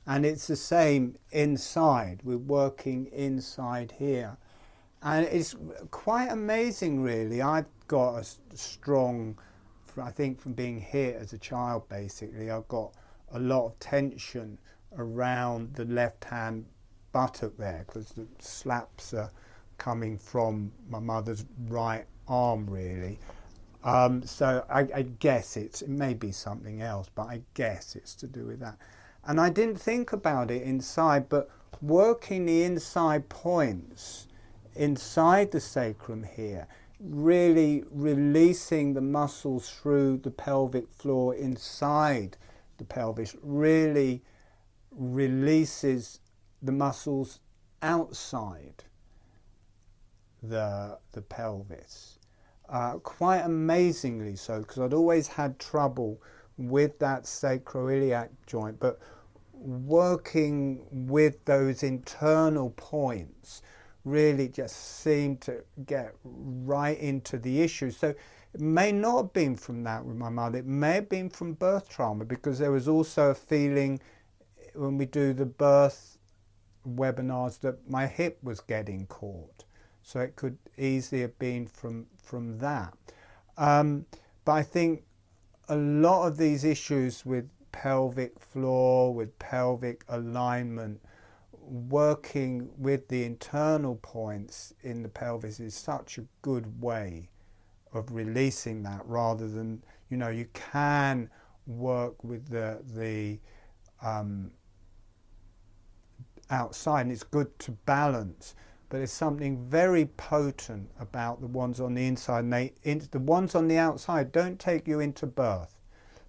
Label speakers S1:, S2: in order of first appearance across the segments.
S1: And it's the same inside. We're working inside here. And it's quite amazing, really. I've got a strong, I think from being hit as a child, basically, I've got a lot of tension around the left-hand buttock there, because the slaps are coming from my mother's right arm, really. So I guess it may be something else, but I guess it's to do with that. And I didn't think about it inside, but working the inside points inside the sacrum here, really releasing the muscles through the pelvic floor inside the pelvis, really releases the muscles outside the pelvis. Quite amazingly so, because I'd always had trouble with that sacroiliac joint, but working with those internal points really just seemed to get right into the issue. So it may not have been from that with my mother, it may have been from birth trauma, because there was also a feeling when we do the birth webinars that my hip was getting caught. So it could easily have been from that. But I think a lot of these issues with pelvic floor, with pelvic alignment, working with the internal points in the pelvis is such a good way of releasing that, rather than, you can work with the outside, and it's good to balance, but there's something very potent about the ones on the inside, and the ones on the outside don't take you into birth,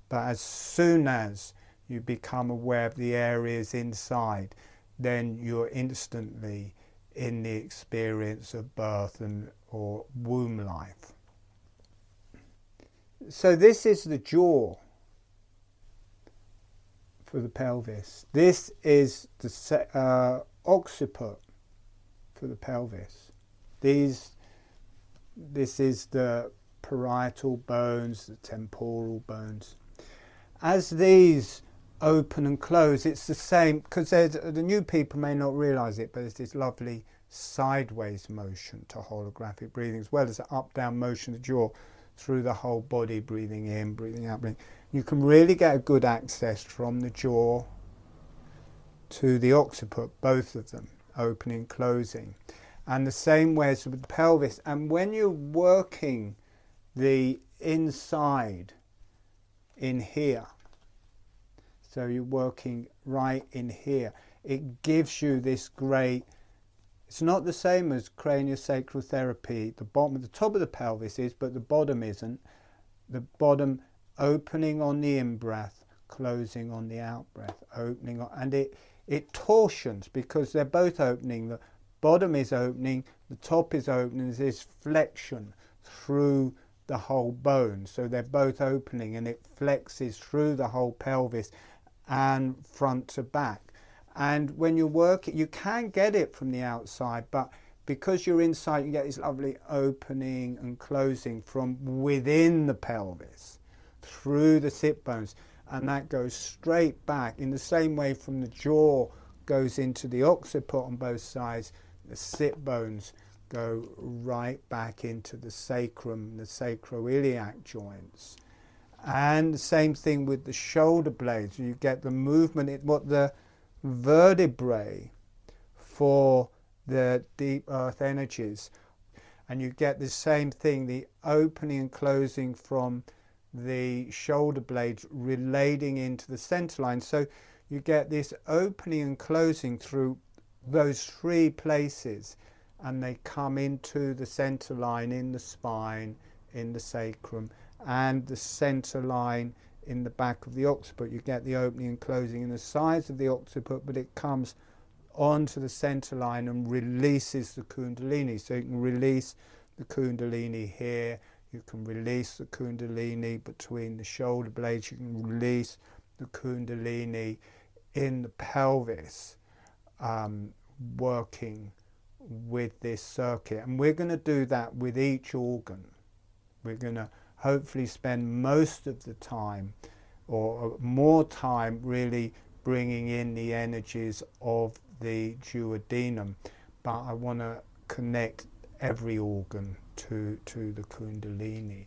S1: but as soon as you become aware of the areas inside, then you're instantly in the experience of birth or womb life. So this is the jaw for the pelvis. This is the occiput for the pelvis. This is the parietal bones, the temporal bones. As these open and close, it's the same, because the new people may not realize it, but there's this lovely sideways motion to holographic breathing, as well as an up-down motion of the jaw through the whole body, breathing in, breathing out. You can really get a good access from the jaw to the occiput, both of them, opening, closing. And the same way as with the pelvis. And when you're working the inside in here, so you're working right in here, it gives you this great, it's not the same as craniosacral therapy. The top of the pelvis is, but the bottom isn't. The bottom opening on the in-breath, closing on the out-breath, opening on, and it torsions because they're both opening. The bottom is opening, the top is opening. There's this flexion through the whole bone, so they're both opening, and it flexes through the whole pelvis and front to back. And when you work it, you can get it from the outside, but because you're inside, you get this lovely opening and closing from within the pelvis through the sit bones, and that goes straight back in the same way from the jaw goes into the occiput on both sides. The sit bones go right back into the sacrum, the sacroiliac joints. And the same thing with the shoulder blades. You get the movement, what the vertebrae for the deep earth energies, and you get the same thing, the opening and closing from the shoulder blades relating into the center line. So you get this opening and closing through those three places, and they come into the center line in the spine, in the sacrum, and the center line in the back of the occiput. You get the opening and closing in the sides of the occiput, but it comes onto the center line and releases the kundalini. So you can release the kundalini here, you can release the kundalini between the shoulder blades, you can release the kundalini in the pelvis, working with this circuit. And we're going to do that with each organ. We're going to hopefully spend most of the time, or more time, really bringing in the energies of the duodenum, but I want to connect every organ to the Kundalini.